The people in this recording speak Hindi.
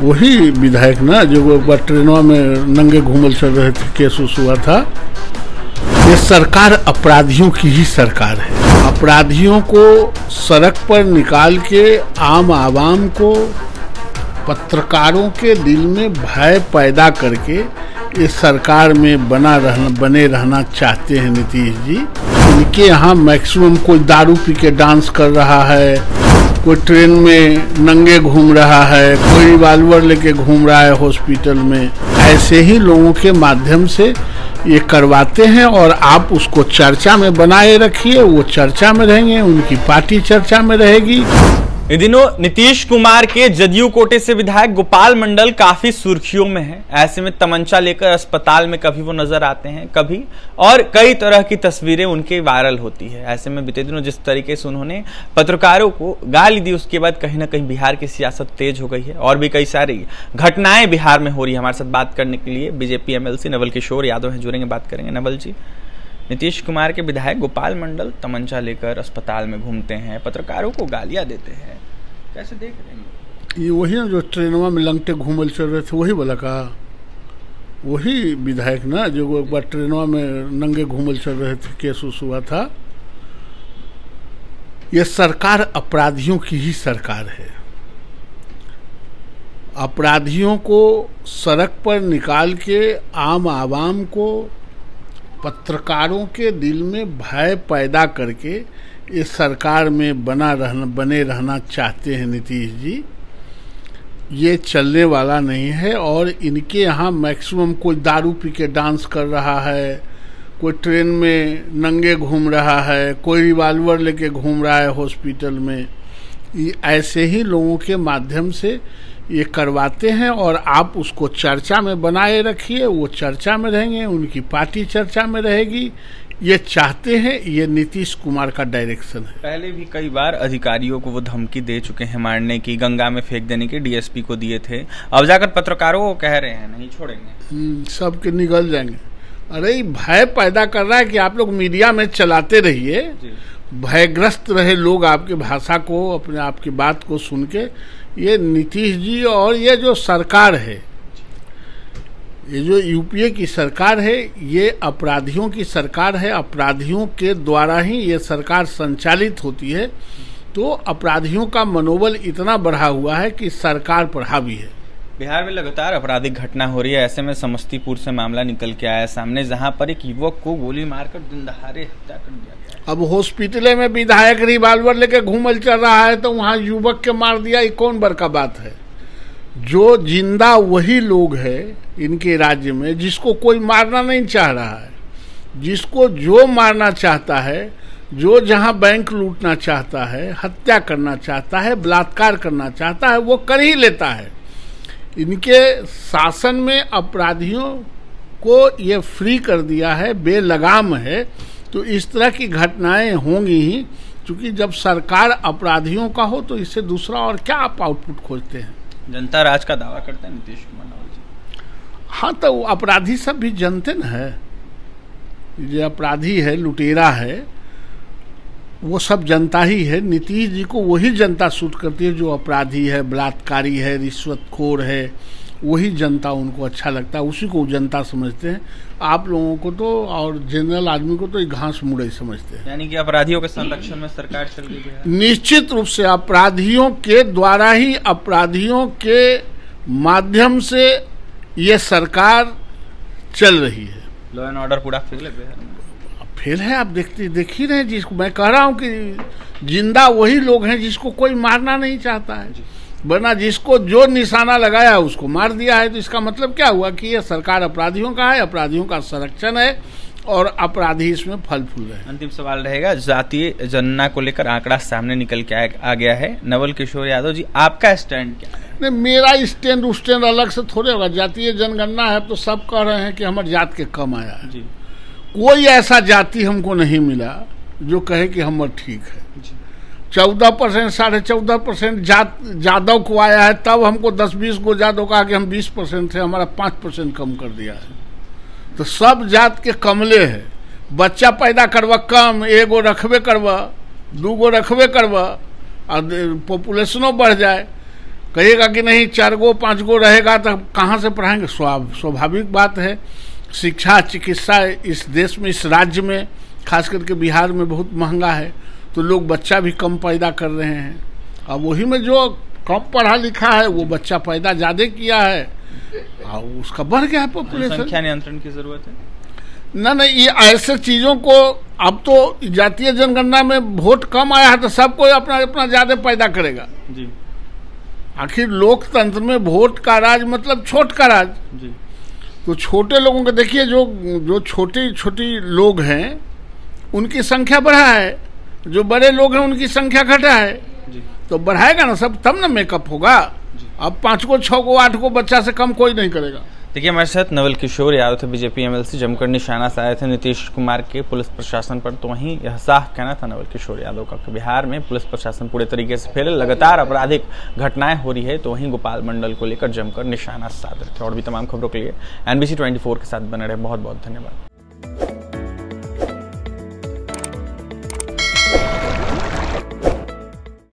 वही विधायक ना जो एक बार ट्रेनवा में नंगे घूमल चल रहे थे, केस उस हुआ था। ये सरकार अपराधियों की ही सरकार है। अपराधियों को सड़क पर निकाल के आम आवाम को, पत्रकारों के दिल में भय पैदा करके इस सरकार में बने रहना चाहते हैं नीतीश जी। इनके यहाँ मैक्सिमम कोई दारू पी के डांस कर रहा है, कोई ट्रेन में नंगे घूम रहा है, कोई रिवाल्वर लेके घूम रहा है हॉस्पिटल में। ऐसे ही लोगों के माध्यम से ये करवाते हैं और आप उसको चर्चा में बनाए रखिए। वो चर्चा में रहेंगे, उनकी पार्टी चर्चा में रहेगी। इन दिनों नीतीश कुमार के जदयू कोटे से विधायक गोपाल मंडल काफी सुर्खियों में है। ऐसे में तमंचा लेकर अस्पताल में कभी वो नजर आते हैं, कभी और कई तरह की तस्वीरें उनके वायरल होती है। ऐसे में बीते दिनों जिस तरीके से उन्होंने पत्रकारों को गाली दी, उसके बाद कहीं ना कहीं बिहार की सियासत तेज हो गई है और भी कई सारी घटनाएं बिहार में हो रही है। हमारे साथ बात करने के लिए बीजेपी एमएलसी नवल किशोर यादव हैं, जुड़ेंगे, बात करेंगे। नवल जी, नीतीश कुमार के विधायक गोपाल मंडल तमंचा लेकर अस्पताल में घूमते हैं, पत्रकारों को गालियां देते हैं, कैसे देख रहे हैं? ये वही ना जो ट्रेनवा में लंगटे घूमल चल रहे थे, वही वाला का वही विधायक ना जो एक बार ट्रेनवा में नंगे घूमल चल रहे थे, केस उस हुआ था। ये सरकार अपराधियों की ही सरकार है। अपराधियों को सड़क पर निकाल के आम आवाम को, पत्रकारों के दिल में भय पैदा करके इस सरकार में बने रहना चाहते हैं नीतीश जी। ये चलने वाला नहीं है। और इनके यहाँ मैक्सिमम कोई दारू पी के डांस कर रहा है, कोई ट्रेन में नंगे घूम रहा है, कोई रिवाल्वर लेके घूम रहा है हॉस्पिटल में। ऐसे ही लोगों के माध्यम से ये करवाते हैं और आप उसको चर्चा में बनाए रखिए। वो चर्चा में रहेंगे, उनकी पार्टी चर्चा में रहेगी। ये चाहते हैं, ये नीतीश कुमार का डायरेक्शन है। पहले भी कई बार अधिकारियों को वो धमकी दे चुके हैं, मारने की, गंगा में फेंक देने की, डीएसपी को दिए थे। अब जाकर पत्रकारों को कह रहे हैं नहीं छोड़ेंगे, सबके निगल जाएंगे। अरे भय पैदा कर रहा है कि आप लोग मीडिया में चलाते रहिए, भयग्रस्त रहे लोग आपके भाषा को, अपने आपकी बात को सुन के। ये नीतीश जी और ये जो सरकार है, ये जो यूपीए की सरकार है, ये अपराधियों की सरकार है। अपराधियों के द्वारा ही ये सरकार संचालित होती है। तो अपराधियों का मनोबल इतना बढ़ा हुआ है कि सरकार पर हावी है। बिहार में लगातार आपराधिक घटना हो रही है। ऐसे में समस्तीपुर से मामला निकल के आया सामने, जहां पर एक युवक को गोली मारकर दिन दहाड़े हत्या कर दिया गया। अब हॉस्पिटल में विधायक रिवाल्वर लेके घूमल चल रहा है तो वहां युवक के मार दिया, ये कौन बड़का बात है? जो जिंदा वही लोग हैं इनके राज्य में जिसको कोई मारना नहीं चाह रहा है। जिसको जो मारना चाहता है, जो जहां बैंक लूटना चाहता है, हत्या करना चाहता है, बलात्कार करना चाहता है, वो कर ही लेता है। इनके शासन में अपराधियों को ये फ्री कर दिया है, बेलगाम है। तो इस तरह की घटनाएं होंगी ही, क्योंकि जब सरकार अपराधियों का हो तो इससे दूसरा और क्या आप आउटपुट खोजते हैं? जनता राज का दावा करते हैं नीतीश कुमार जी। हाँ, तो अपराधी सब भी जनते न है। जो अपराधी है, लुटेरा है, वो सब जनता ही है। नीतीश जी को वही जनता सूट करती है जो अपराधी है, बलात्कारी है, रिश्वतखोर है। वही जनता उनको अच्छा लगता है, उसी को जनता समझते हैं। आप लोगों को तो और जनरल आदमी को तो ये घास मुड़े समझते हैं। यानी कि अपराधियों के संरक्षण में सरकार चल रही है। निश्चित रूप से अपराधियों के द्वारा ही, अपराधियों के माध्यम से ये सरकार चल रही है। लॉ एंड ऑर्डर पूरा फेल है बिहार में। फेल है, आप देख ही रहे हैं। जिसको मैं कह रहा हूँ कि जिंदा वही लोग हैं जिसको कोई मारना नहीं चाहता है, वरना जिसको जो निशाना लगाया उसको मार दिया है। तो इसका मतलब क्या हुआ कि ये सरकार अपराधियों का है, अपराधियों का संरक्षण है और अपराधी इसमें फल फूल रहे हैं। अंतिम सवाल रहेगा, जातीय जनगणना को लेकर आंकड़ा सामने निकल के आ गया है। नवल किशोर यादव जी, आपका स्टैंड क्या है? नहीं, मेरा स्टैंड उस स्टैंड अलग से थोड़े होगा। जातीय जनगणना है तो सब कह रहे हैं कि हमारे जात के कम आया है जी। कोई ऐसा जाति हमको नहीं मिला जो कहे कि हम ठीक है। 14%, 14.5% जादव को आया है, तब हमको 10-20 गो जादव का आगे हम 20% थे, हमारा 5% कम कर दिया है। तो सब जात के कमले है। बच्चा पैदा करवा कम, एगो रखबे करवा, दूगो रखबे करवा और पॉपुलेशनो बढ़ जाए। कहिएगा कि नहीं 4 गो 5 गो रहेगा तो कहाँ से पढ़ाएंगे? स्वाभाविक बात है। शिक्षा चिकित्सा इस देश में, इस राज्य में, खास करके बिहार में बहुत महंगा है, तो लोग बच्चा भी कम पैदा कर रहे हैं। और वही में जो कम पढ़ा लिखा है वो बच्चा पैदा ज़्यादा किया है और उसका बढ़ गया है पॉपुलेशन। संख्या नियंत्रण की जरूरत है ना। नहीं, ये ऐसे चीज़ों को, अब तो जातीय जनगणना में वोट कम आया है तो सब कोई अपना अपना ज़्यादा पैदा करेगा जी। आखिर लोकतंत्र में वोट का राज मतलब छोट का राज जी। तो छोटे लोगों को देखिए, जो छोटी छोटी लोग हैं उनकी संख्या बढ़ा है, जो बड़े लोग हैं उनकी संख्या घटा है जी। तो बढ़ाएगा ना सब, तब ना मेकअप होगा। अब 5 को 6 को 8 को बच्चा से कम कोई नहीं करेगा। देखिए, हमारे साथ नवल किशोर यादव थे, बीजेपी एमएलसी, जमकर निशाना साधे थे नीतीश कुमार के पुलिस प्रशासन पर। तो वहीं यह साफ कहना था नवल किशोर यादव का कि बिहार में पुलिस प्रशासन पूरे तरीके से फेल है, लगातार आपराधिक घटनाएं हो रही है। तो वहीं गोपाल मंडल को लेकर जमकर निशाना साध रहे थे। और भी तमाम खबरों के लिए NBC 24 के साथ बने रहे। बहुत बहुत धन्यवाद।